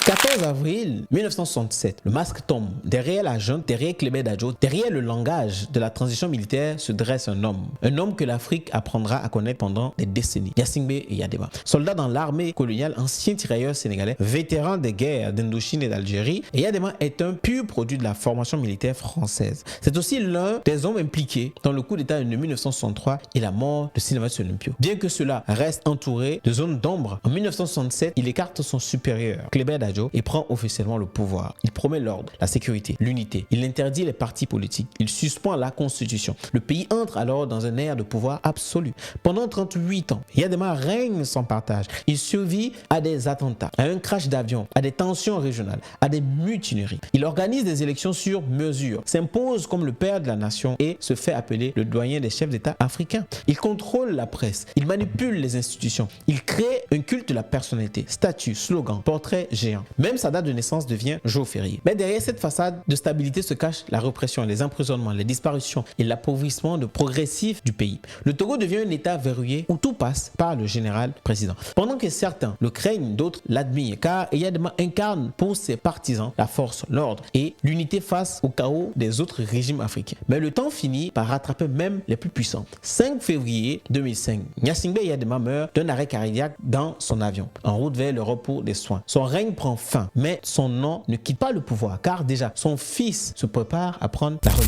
14 avril 1967, le masque tombe. Derrière la junte, derrière Cléber Dadjo, derrière le langage de la transition militaire se dresse un homme. Un homme que l'Afrique apprendra à connaître pendant des décennies. Gnassingbé Eyadema. Soldat dans l'armée coloniale, ancien tirailleur sénégalais, vétéran des guerres d'Indochine et d'Algérie, Eyadema est un pur produit de la formation militaire française. C'est aussi l'un des hommes impliqués dans le coup d'État de 1963 et la mort de Sylvanus Olympio. Bien que cela reste entouré de zones d'ombre, en 1967, il écarte son supérieur, Cléber Dadjo, et prend officiellement le pouvoir. Il promet l'ordre, la sécurité, l'unité. Il interdit les partis politiques. Il suspend la constitution. Le pays entre alors dans un ère de pouvoir absolu. Pendant 38 ans, Eyadema règne sans partage. Il survit à des attentats, à un crash d'avion, à des tensions régionales, à des mutineries. Il organise des élections sur mesure, s'impose comme le père de la nation et se fait appeler le doyen des chefs d'État africains. Il contrôle la presse. Il manipule les institutions. Il crée un culte de la personnalité. Statues, slogans, portraits géants. Même sa date de naissance devient jour férié. Mais derrière cette façade de stabilité se cache la répression, les emprisonnements, les disparitions et l'appauvrissement progressif du pays. Le Togo devient un État verrouillé où tout passe par le général président. Pendant que certains le craignent, d'autres l'admirent car Eyadema incarne pour ses partisans la force, l'ordre et l'unité face au chaos des autres régimes africains. Mais le temps finit par rattraper même les plus puissants. 5 février 2005, Gnassingbé Eyadema meurt d'un arrêt cardiaque dans son avion, en route vers l'Europe pour des soins. Son règne prend fin, mais son nom ne quitte pas le pouvoir car déjà son fils se prépare à prendre la relève.